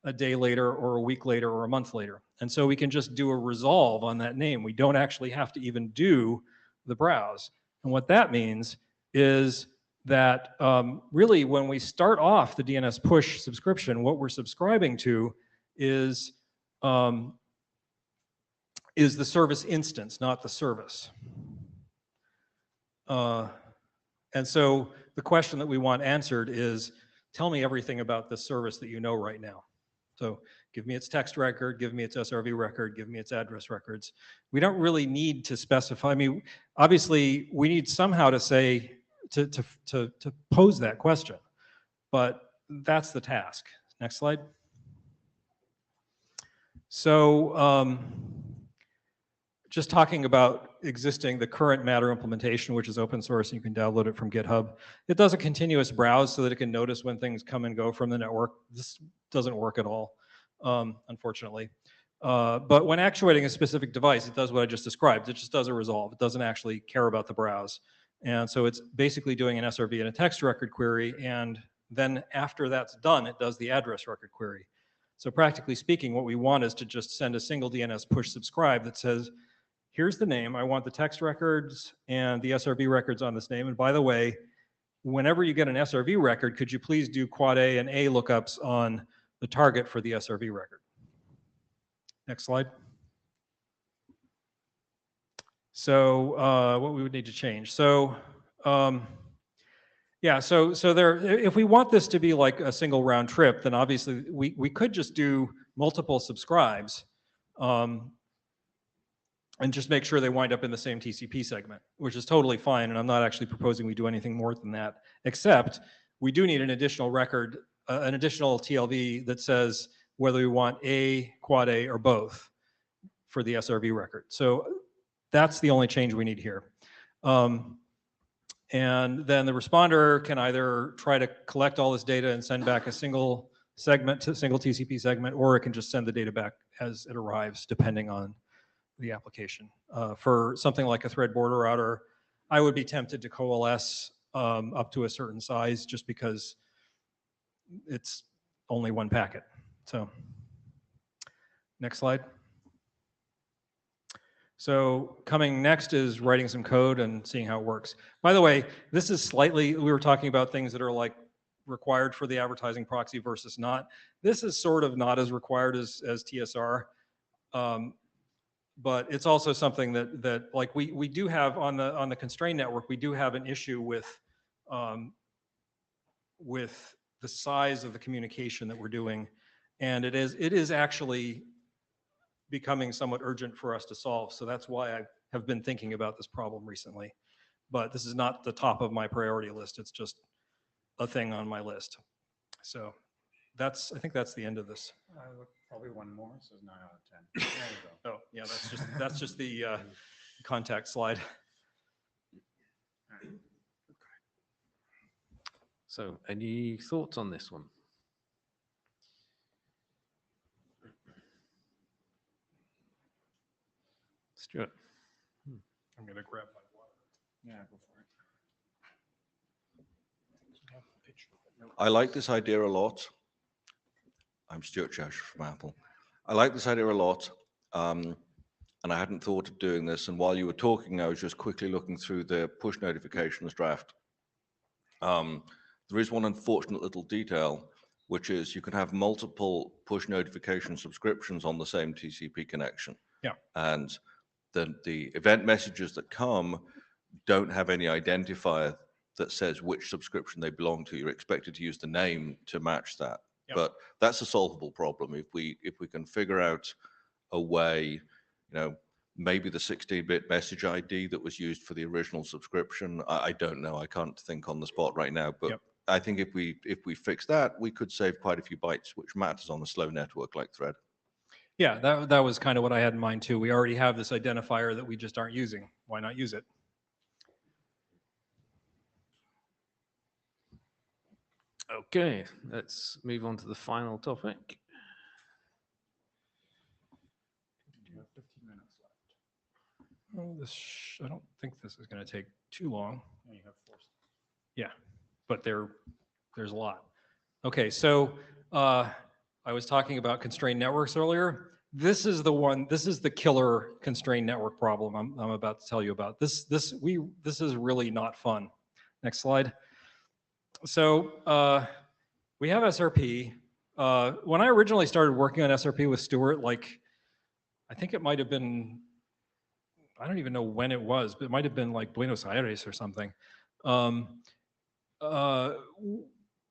a day later or a week later or a month later. And so we can just do a resolve on that name. We don't actually have to even do the browse. And what that means is that really when we start off the DNS push subscription, what we're subscribing to is the service instance, not the service. And so the question that we want answered is, tell me everything about this service that you know right now. So give me its text record, give me its SRV record, give me its address records. We don't really need to specify. I mean, obviously, we need somehow to say, to pose that question, but that's the task. Next slide. So just talking about the current Matter implementation, which is open source, and you can download it from GitHub. It does a continuous browse so that it can notice when things come and go from the network. This doesn't work at all, unfortunately. But when actuating a specific device, it does what I just described. It just does a resolve. It doesn't actually care about the browse. And so it's basically doing an SRV and a text record query, and then after that's done, it does the address record query. So practically speaking, what we want is to just send a single DNS push subscribe that says, here's the name, I want the text records and the SRV records on this name. And by the way, whenever you get an SRV record, could you please do quad A and A lookups on the target for the SRV record? Next slide. So what we would need to change. So yeah, so there, if we want this to be like a single round trip, then obviously we could just do multiple subscribes and just make sure they wind up in the same TCP segment, which is totally fine. And I'm not actually proposing we do anything more than that, except we do need an additional record, an additional TLV that says whether we want A, quad A, or both for the SRV record. So that's the only change we need here. And then the responder can either try to collect all this data and send back a single segment, single TCP segment, or it can just send the data back as it arrives, depending on the application. For something like a thread border router, I would be tempted to coalesce up to a certain size just because it's only one packet. So next slide. So coming next is writing some code and seeing how it works. By the way, this is slightly, we were talking about things that are like required for the advertising proxy versus not. This is sort of not as required as TSR. But it's also something that like we do have on the constrained network, we do have an issue with the size of the communication that we're doing, and it is actually becoming somewhat urgent for us to solve. So that's why I have been thinking about this problem recently. But this is not the top of my priority list. It's just a thing on my list. So I think that's the end of this. Probably one more. This is 9 out of 10. There you go. Oh, yeah, that's just the contact slide. So any thoughts on this one? Stuart. I'm going to grab my water. Yeah, go for it. I like this idea a lot. I'm Stuart Cheshire from Apple. I like this idea a lot, and I hadn't thought of doing this. And while you were talking, I was just quickly looking through the push notifications draft. There is one unfortunate little detail, which is you can have multiple push notification subscriptions on the same TCP connection. Yeah. And the event messages that come don't have any identifier that says which subscription they belong to. You're expected to use the name to match that. Yep. But that's a solvable problem. If we can figure out a way, maybe the 16-bit message ID that was used for the original subscription, I don't know. I can't think on the spot right now. But Yep. I think if we fix that, we could save quite a few bytes, which matters on a slow network like Thread. Yeah, that was kind of what I had in mind too. We already have this identifier that we just aren't using. Why not use it? Okay, let's move on to the final topic. You have 15 minutes left. Oh, I don't think this is going to take too long. Yeah, you have 4. Yeah. but there's a lot. Okay, so I was talking about constrained networks earlier. This is the killer constrained network problem I'm about to tell you about. This is really not fun. Next slide. So we have SRP. When I originally started working on SRP with Stuart, like, I think it might have been, I don't even know when it was, but it might have been like Buenos Aires or something.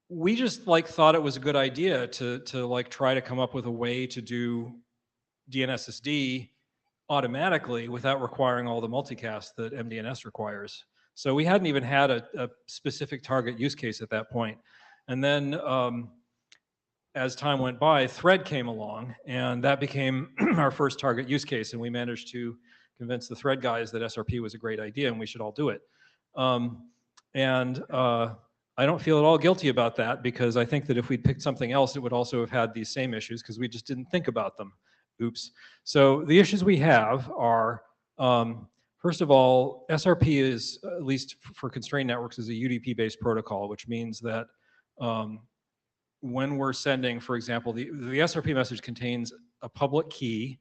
We just like thought it was a good idea to like try to come up with a way to do DNSSD automatically without requiring all the multicast that MDNS requires. So we hadn't even had a specific target use case at that point. And then as time went by, Thread came along, and that became our first target use case. And we managed to convince the Thread guys that SRP was a great idea and we should all do it. I don't feel at all guilty about that, because I think that if we'd picked something else, it would also have had these same issues because we just didn't think about them. Oops. So the issues we have are, first of all, SRP is, at least for constrained networks, is a UDP-based protocol, which means that when we're sending, for example, the SRP message contains a public key,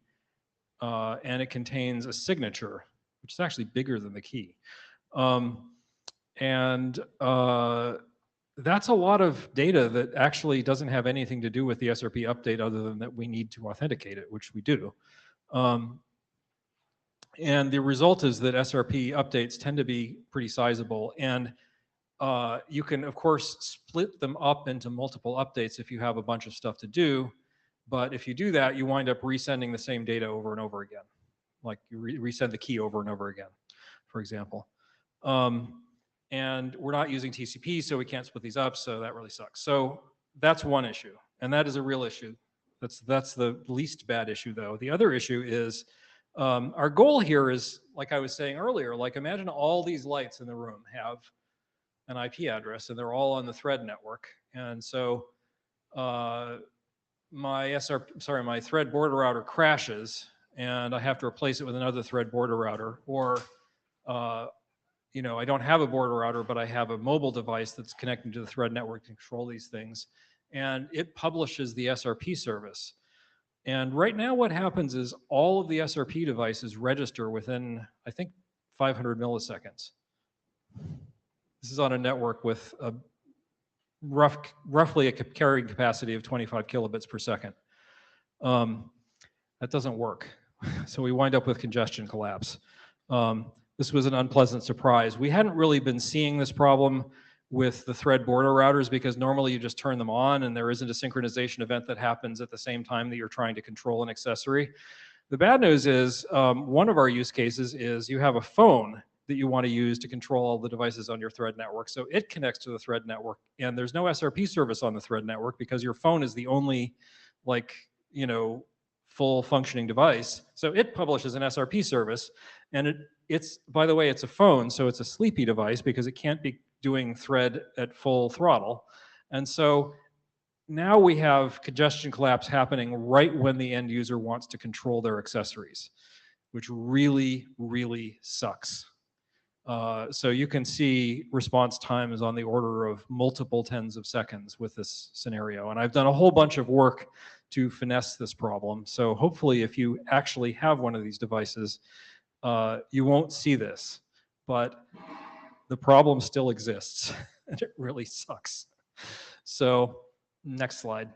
and it contains a signature, which is actually bigger than the key. That's a lot of data that actually doesn't have anything to do with the SRP update other than that we need to authenticate it, which we do. And the result is that SRP updates tend to be pretty sizable. And you can, of course, split them up into multiple updates if you have a bunch of stuff to do. But if you do that, you wind up resending the same data over and over again. Like you resend the key over and over again, for example. And we're not using TCP, so we can't split these up, so that really sucks. So that's one issue, and that is a real issue. That's the least bad issue, though. The other issue is our goal here is, like I was saying earlier, like imagine all these lights in the room have an IP address, and they're all on the Thread network. And so my Thread border router crashes, and I have to replace it with another Thread border router, or you know, I don't have a border router, but I have a mobile device that's connecting to the Thread network to control these things. And it publishes the SRP service. And right now what happens is all of the SRP devices register within, I think, 500 milliseconds. This is on a network with a roughly a carrying capacity of 25 kilobits per second. That doesn't work. So we wind up with congestion collapse. This was an unpleasant surprise. We hadn't really been seeing this problem with the Thread border routers because normally you just turn them on and there isn't a synchronization event that happens at the same time that you're trying to control an accessory. The bad news is one of our use cases is you have a phone that you want to use to control all the devices on your Thread network. So it connects to the Thread network, and there's no SRP service on the Thread network because your phone is the only, like, you know, full functioning device. So it publishes an SRP service, and it's, by the way, it's a phone, so it's a sleepy device because it can't be doing Thread at full throttle. And so now we have congestion collapse happening right when the end user wants to control their accessories, which really, really sucks. So you can see response time is on the order of multiple tens of seconds with this scenario. And I've done a whole bunch of work to finesse this problem. So hopefully if you actually have one of these devices, you won't see this, but the problem still exists and it really sucks. So next slide.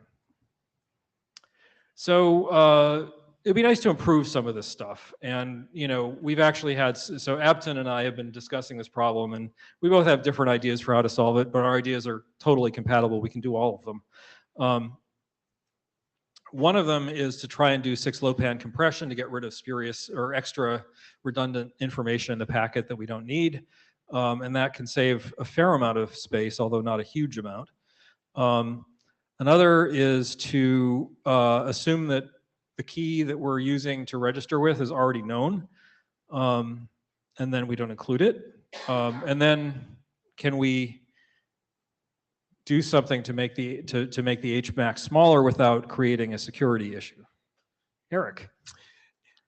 So it'd be nice to improve some of this stuff. And, you know, we've actually had, so Abton and I have been discussing this problem, and we both have different ideas for how to solve it, but our ideas are totally compatible. We can do all of them. One of them is to try and do 6-low-pan compression to get rid of spurious or extra redundant information in the packet that we don't need. And that can save a fair amount of space, although not a huge amount. Another is to assume that the key that we're using to register with is already known, and then we don't include it. And then can we do something to make the HMAC smaller without creating a security issue? Eric.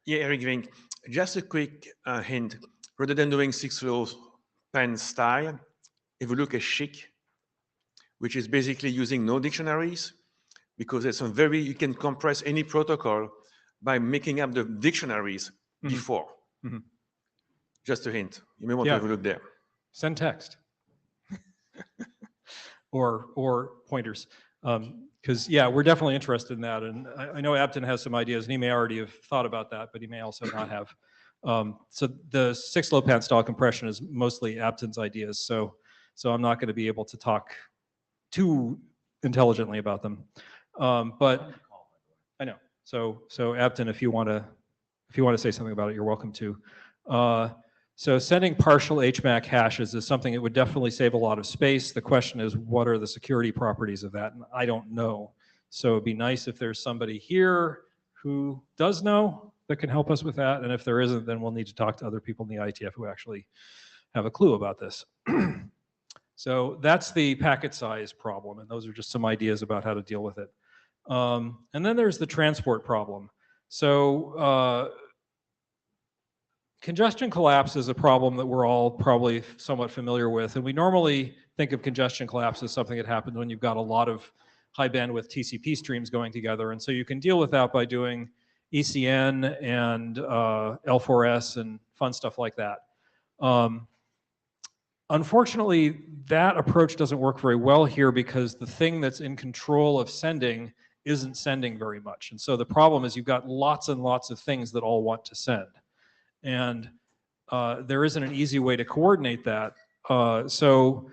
Yeah, Eric Vink. Just a quick hint. Rather than doing 6-low-pan style, if we look at SHIC, which is basically using no dictionaries, because there's some very, you can compress any protocol by making up the dictionaries before. Just a hint. You may want to have a look there. Send text. or pointers. Because yeah, we're definitely interested in that. And I know Abton has some ideas, and he may already have thought about that, but he may also not have. So the 6 low-pan style compression is mostly Abton's ideas. So I'm not going to be able to talk too intelligently about them. But I know. So Abton, if you want to say something about it, you're welcome to. So sending partial HMAC hashes is something that would definitely save a lot of space. The question is, what are the security properties of that? And I don't know. So it'd be nice if there's somebody here who does know that can help us with that. And if there isn't, then we'll need to talk to other people in the IETF who actually have a clue about this. So that's the packet size problem. And those are just some ideas about how to deal with it. And then there's the transport problem. So congestion collapse is a problem that we're all probably somewhat familiar with. And we normally think of congestion collapse as something that happens when you've got a lot of high bandwidth TCP streams going together. And so you can deal with that by doing ECN and L4S and fun stuff like that. Unfortunately, that approach doesn't work very well here because the thing that's in control of sending isn't sending very much. And so the problem is you've got lots and lots of things that all want to send. And there isn't an easy way to coordinate that. So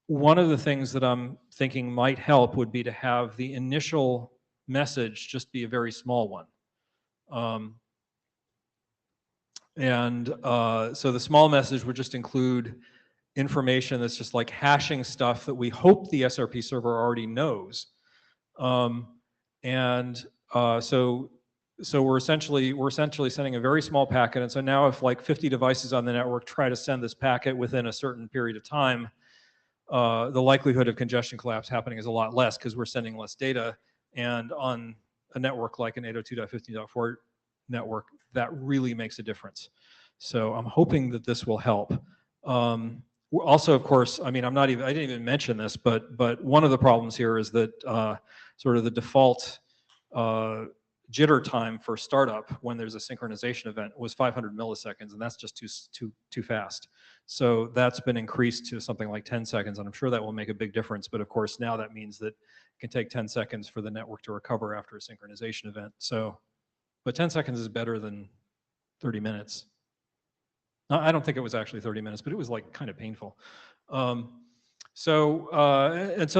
one of the things that I'm thinking might help would be to have the initial message just be a very small one. So the small message would just include information that's just like hashing stuff that we hope the SRP server already knows. So we're essentially sending a very small packet. And so now if like 50 devices on the network try to send this packet within a certain period of time, the likelihood of congestion collapse happening is a lot less because we're sending less data. And on a network like an 802.15.4 network, that really makes a difference. So I'm hoping that this will help. Also, of course, I mean, I didn't even mention this, but one of the problems here is that sort of the default jitter time for startup when there's a synchronization event was 500 milliseconds, and that's just too fast. So that's been increased to something like 10 seconds, and I'm sure that will make a big difference. But of course, now that means that it can take 10 seconds for the network to recover after a synchronization event. So, but 10 seconds is better than 30 minutes. I don't think it was actually 30 minutes, but it was like kind of painful. And so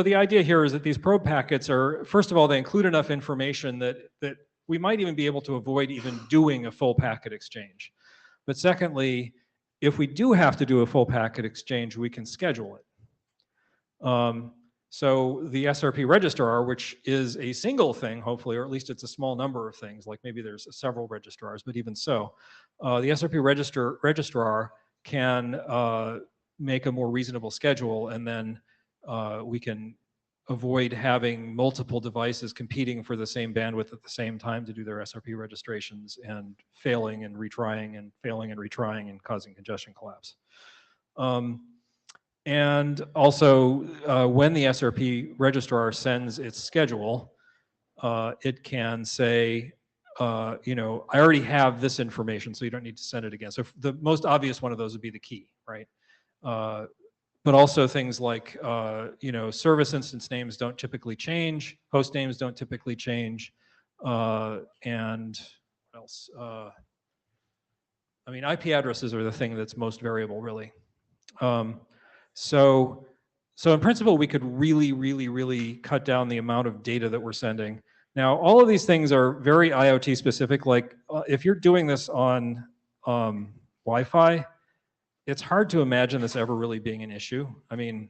the idea here is that these probe packets are, first of all, they include enough information that we might even be able to avoid even doing a full packet exchange. But secondly, if we do have to do a full packet exchange, we can schedule it. So the SRP registrar, which is a single thing, hopefully, or at least it's a small number of things, like maybe there's several registrars, but even so, the SRP registrar can make a more reasonable schedule, and then we can avoid having multiple devices competing for the same bandwidth at the same time to do their SRP registrations and failing and retrying and failing and retrying and causing congestion collapse. And also, when the SRP registrar sends its schedule, it can say, you know, I already have this information, so you don't need to send it again. So the most obvious one of those would be the key, right? But also things like, you know, service instance names don't typically change, host names don't typically change, and what else? I mean, IP addresses are the thing that's most variable, really. So in principle, we could really cut down the amount of data that we're sending. Now, all of these things are very IoT specific. Like if you're doing this on Wi-Fi, it's hard to imagine this ever really being an issue. I mean,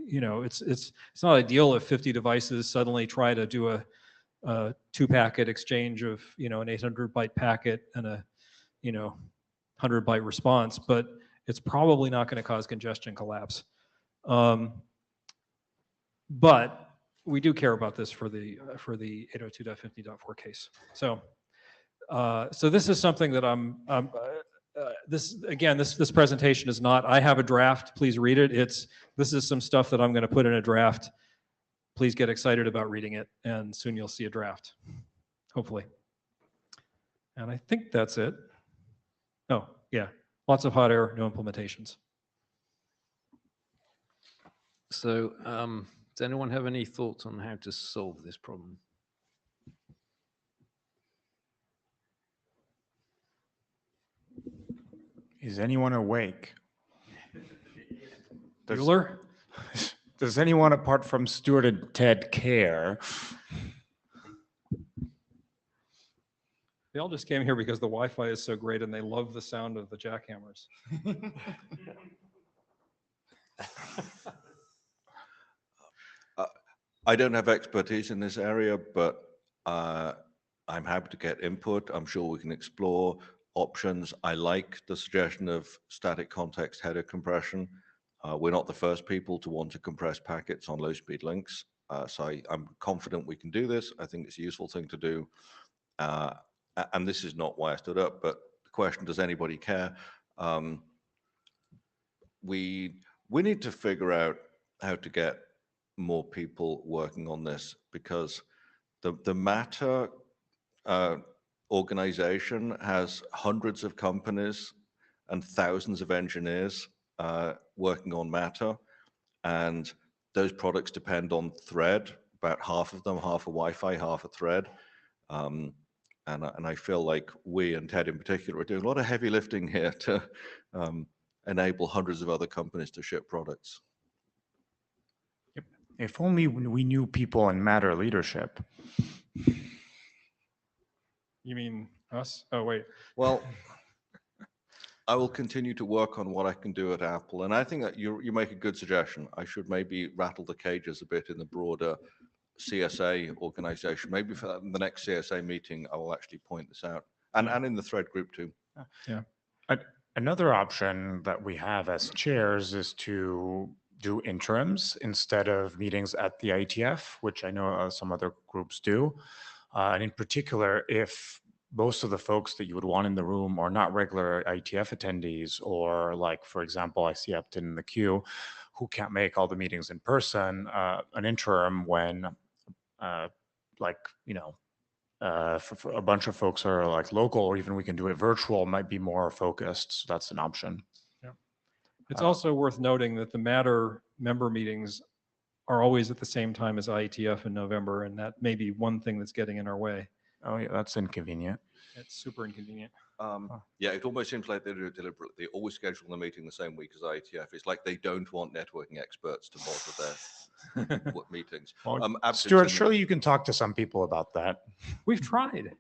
you know, it's not ideal if 50 devices suddenly try to do a 2-packet exchange of, you know, an 800-byte packet and a, you know, 100-byte response, but it's probably not going to cause congestion collapse. But we do care about this for the 802.15.4 case. So this is something that this presentation is not, I have a draft, please read it. This is some stuff that I'm going to put in a draft. Please get excited about reading it, and soon you'll see a draft, hopefully. And I think that's it. Oh, yeah, lots of hot air, no implementations. So does anyone have any thoughts on how to solve this problem? Is anyone awake? Bueller? Does anyone apart from Stuart and Ted care? They all just came here because the Wi-Fi is so great and they love the sound of the jackhammers. I don't have expertise in this area, but I'm happy to get input. I'm sure we can explore options. I like the suggestion of static context header compression. We're not the first people to want to compress packets on low-speed links. So I'm confident we can do this. I think it's a useful thing to do. And this is not why I stood up, but the question, does anybody care? We need to figure out how to get more people working on this, because the Matter organization has hundreds of companies and thousands of engineers working on Matter, and those products depend on Thread, about half of them, half a Wi-Fi, half a Thread. And I feel like we, and Ted in particular, are doing a lot of heavy lifting here to enable hundreds of other companies to ship products. If only we knew people in Matter leadership. You mean us? Oh, wait. Well, I will continue to work on what I can do at Apple. And I think that you make a good suggestion. I should maybe rattle the cages a bit in the broader CSA organization. Maybe for the next CSA meeting, I will actually point this out. And in the Thread group too. Yeah. Another option that we have as chairs is to do interims instead of meetings at the IETF, which I know some other groups do. And in particular, if most of the folks that you would want in the room are not regular IETF attendees, or like, for example, I see Upton in the queue, who can't make all the meetings in person, an interim when for a bunch of folks are like local, or even we can do it virtual, might be more focused. So that's an option. Yeah. It's also worth noting that the Matter member meetings are always at the same time as IETF in November, and that may be one thing that's getting in our way. Oh yeah, that's inconvenient. It's super inconvenient. Yeah, it almost seems like they do it deliberately. They always schedule the meeting the same week as IETF. It's like they don't want networking experts to monitor their meetings. Stuart, surely you can talk to some people about that. We've tried.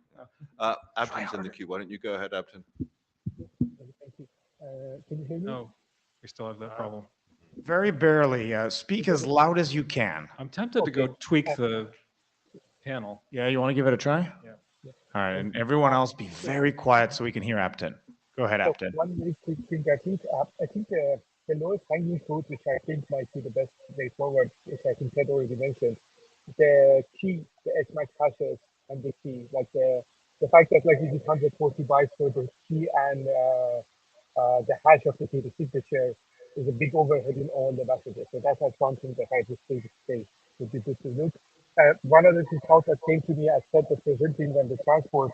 Abden's in the queue. Why don't you go ahead, Abden? Thank you. Can you hear me? No, we still have that problem. Very barely. Speak as loud as you can. I'm tempted to go tweak the panel. Yeah, you want to give it a try? Yeah. All right, and everyone else be very quiet so we can hear Apton. Go ahead, So Apton. one very quick thing. I think the lowest hanging fruit, which I think might be the best way forward, which I think Ted already mentioned, the key, the HMAC hashes and the key, like the fact that like we use 140 bytes for the key and the hash of the key, the signature, is a big overhead in all the messages. So that's something that I just think would be good to look. One other thought that came to me as Ted was presenting on the transport,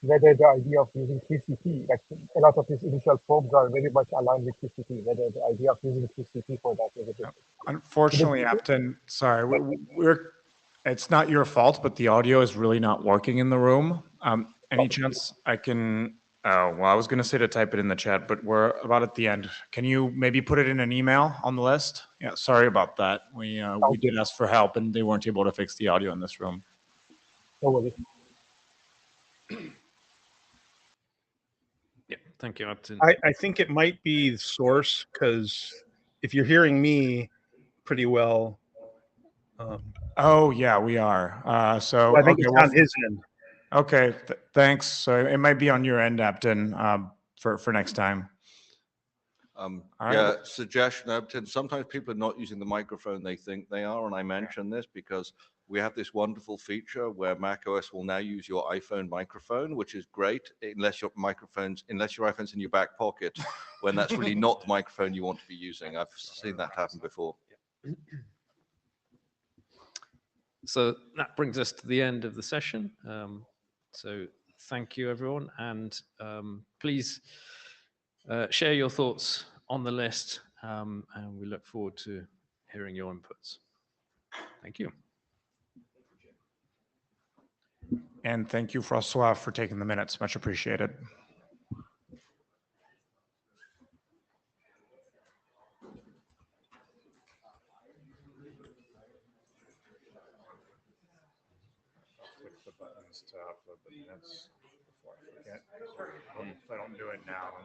whether the idea of using TCP, like a lot of these initial probes are very much aligned with TCP, whether the idea of using TCP for that is a good. Unfortunately, Apton, sorry, it's not your fault, but the audio is really not working in the room. Any chance I can, well, I was going to say to type it in the chat, but we're about at the end. Can you maybe put it in an email on the list? Yeah, sorry about that. We did ask for help and they weren't able to fix the audio in this room. No worries. Yeah, thank you, Upton. I think it might be the source, because if you're hearing me pretty well. Oh, yeah, we are. So I think okay, it's well, on his end. Okay, thanks. So it might be on your end, Apton, for next time. All right. Yeah, suggestion, Upton, sometimes people are not using the microphone they think they are, and I mention this because we have this wonderful feature where macOS will now use your iPhone microphone, which is great, unless your iPhone's in your back pocket, when that's really not the microphone you want to be using. I've seen that happen before. So that brings us to the end of the session. So thank you, everyone. And please share your thoughts on the list. And we look forward to hearing your inputs. Thank you. And thank you, Francois, for taking the minutes. Much appreciated. Click the buttons to upload the minutes before I forget. If I don't do it now,